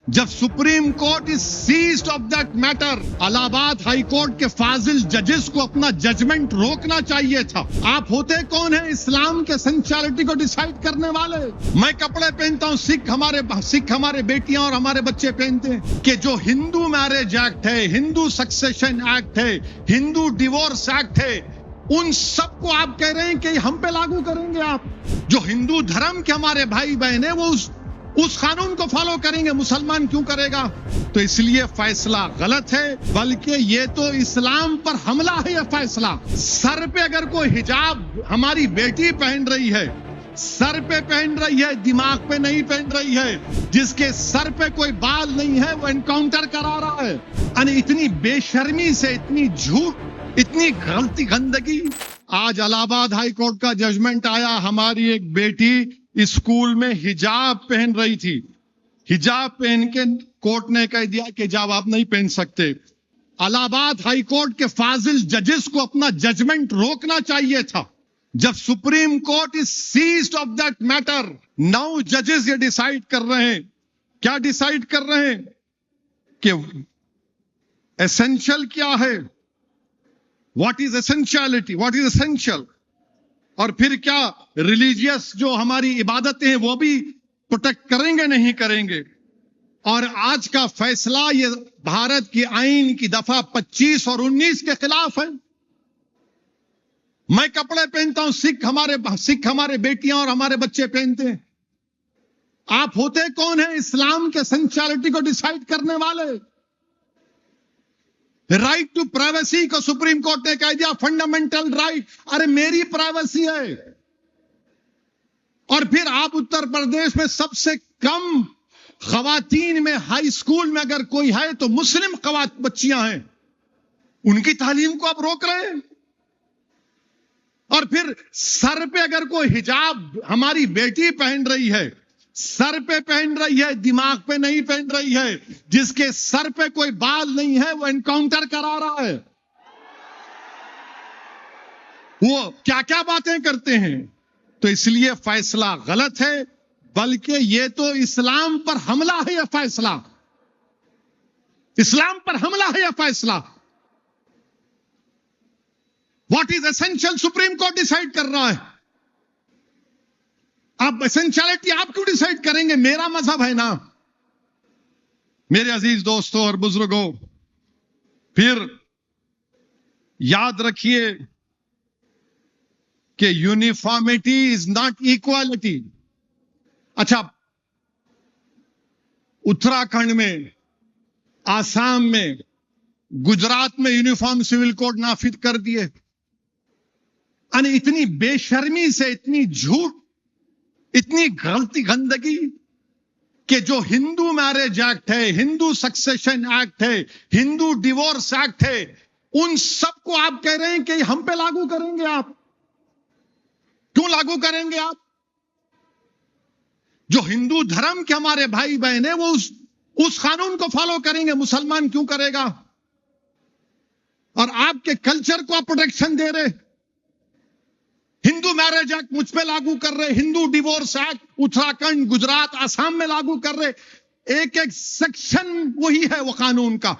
جب supreme court is seized of that matter, الہ آباد ہائی کورٹ کے فاضل ججز کو اپنا ججمنٹ روکنا چاہیے تھا۔ آپ ہوتے کون ہیں اسلام کے اسینشیلٹی کو ڈیسائیڈ کرنے والے؟ میں کپڑے پہنتا ہوں، سکھ ہمارے بیٹیاں اور ہمارے بچے پہنتے ہیں کہ جو ہندو میرج ایکٹ ہے، ہندو سکسیشن ایکٹ ہے، ہندو ڈیورس ایکٹ ہے، ان سب کو آپ کہہ رہے ہیں کہ ہم پہ لاگو کریں گے۔ آپ جو ہندو دھرم کے ہمارے بھائی بہن ہیں وہ اس قانون کو فالو کریں گے، مسلمان کیوں کرے گا؟ تو اس لیے فیصلہ غلط ہے، بلکہ یہ تو اسلام پر حملہ ہے۔ یہ فیصلہ سر پہ اگر کوئی حجاب ہماری بیٹی پہن رہی ہے، سر پہ پہن رہی ہے، دماغ پہ نہیں پہن رہی ہے، جس کے سر پہ کوئی بال نہیں ہے، وہ انکاؤنٹر کرا رہا ہے۔ یعنی اتنی بے شرمی سے، اتنی جھوٹ، اتنی غلطی، گندگی۔ آج الہ آباد ہائی کورٹ کا ججمنٹ آیا، ہماری ایک بیٹی اسکول میں حجاب پہن رہی تھی، حجاب پہن کے کورٹ نے کہہ دیا کہ حجاب آپ نہیں پہن سکتے۔ الہ آباد ہائی کورٹ کے فاضل ججز کو اپنا ججمنٹ روکنا چاہیے تھا۔ جب supreme court is seized of that matter, 9 ججز یہ ڈیسائیڈ کر رہے ہیں۔ کیا ڈیسائیڈ کر رہے ہیں؟ کہ ایسنشل کیا ہے، what is essentiality, what is essential, اور پھر کیا ریلیجیس جو ہماری عبادتیں ہیں وہ بھی پروٹیکٹ کریں گے نہیں کریں گے۔ اور آج کا فیصلہ یہ بھارت کی آئین کی دفعہ 25 اور 19 کے خلاف ہے۔ میں کپڑے پہنتا ہوں، سکھ ہمارے بیٹیاں اور ہمارے بچے پہنتے ہیں۔ آپ ہوتے کون ہیں اسلام کے اسینشیلٹی کو ڈیسائیڈ کرنے والے؟ رائٹ ٹو پرائیویسی کو سپریم کورٹ نے کہہ دیا فنڈامنٹل رائٹ۔ ارے میری پرائیویسی ہے۔ اور پھر آپ اتر پردیش میں سب سے کم خواتین میں ہائی سکول میں اگر کوئی ہے تو مسلم بچیاں ہیں، ان کی تعلیم کو آپ روک رہے ہیں۔ اور پھر سر پہ اگر کوئی حجاب ہماری بیٹی پہن رہی ہے، سر پہ پہن رہی ہے، دماغ پہ نہیں پہن رہی ہے، جس کے سر پہ کوئی بال نہیں ہے، وہ انکاؤنٹر کرا رہا ہے۔ وہ کیا کیا باتیں کرتے ہیں۔ تو اس لیے فیصلہ غلط ہے، بلکہ یہ تو اسلام پر حملہ ہے۔ یہ فیصلہ اسلام پر حملہ ہے۔ یہ فیصلہ what is essential supreme court decide کر رہا ہے۔ آپ ایسنشیلٹی آپ کیوں ڈیسائیڈ کریں گے؟ میرا مذہب ہے نا۔ میرے عزیز دوستوں اور بزرگوں، پھر یاد رکھیے کہ یونیفارمٹی از ناٹ ایکوالٹی۔ اچھا، اتراکھنڈ میں، آسام میں، گجرات میں یونیفارم سول کوڈ نافذ کر دیے۔ یعنی اتنی بے شرمی سے، اتنی جھوٹ، اتنی غلطی، گندگی کہ جو ہندو میرج ایکٹ ہے، ہندو سکسیشن ایکٹ ہے، ہندو ڈیورس ایکٹ ہے، ان سب کو آپ کہہ رہے ہیں کہ ہم پہ لاگو کریں گے۔ آپ کیوں لاگو کریں گے؟ آپ جو ہندو دھرم کے ہمارے بھائی بہن ہیں وہ اس قانون کو فالو کریں گے، مسلمان کیوں کرے گا؟ اور آپ کے کلچر کو آپ پروٹیکشن دے رہے، ہندو میرج ایکٹ مجھ پہ لاگو کر رہے، ہندو ڈیورس ایکٹ اتراکھنڈ، گجرات، آسام میں لاگو کر رہے، ایک ایک سیکشن وہی ہے وہ قانون کا۔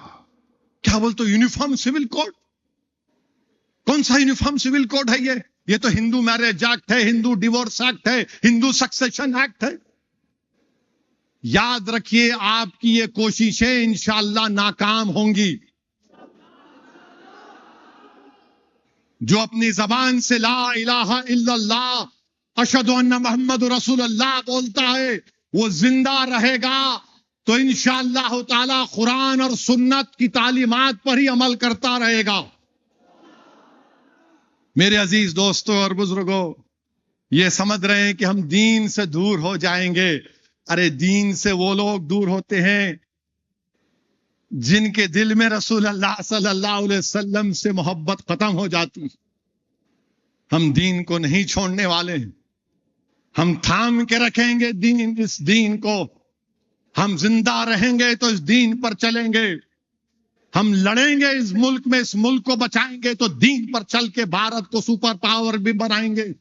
کیا بولتے یونیفارم سول کوڈ؟ کون سا یونیفارم سول کوڈ ہے یہ تو ہندو میرج ایکٹ ہے، ہندو ڈیورس ایکٹ ہے، ہندو سکسیشن ایکٹ ہے۔ یاد رکھیے آپ کی یہ کوششیں انشاءاللہ ناکام ہوں گی۔ جو اپنی زبان سے لا الہ الا اللہ اشہد ان محمد رسول اللہ بولتا ہے وہ زندہ رہے گا تو انشاءاللہ تعالی قرآن اور سنت کی تعلیمات پر ہی عمل کرتا رہے گا۔ میرے عزیز دوستوں اور بزرگوں، یہ سمجھ رہے ہیں کہ ہم دین سے دور ہو جائیں گے۔ ارے دین سے وہ لوگ دور ہوتے ہیں جن کے دل میں رسول اللہ صلی اللہ علیہ وسلم سے محبت ختم ہو جاتی۔ ہم دین کو نہیں چھوڑنے والے ہیں، ہم تھام کے رکھیں گے اس دین کو۔ ہم زندہ رہیں گے تو اس دین پر چلیں گے، ہم لڑیں گے اس ملک میں، اس ملک کو بچائیں گے تو دین پر چل کے بھارت کو سپر پاور بھی بنائیں گے۔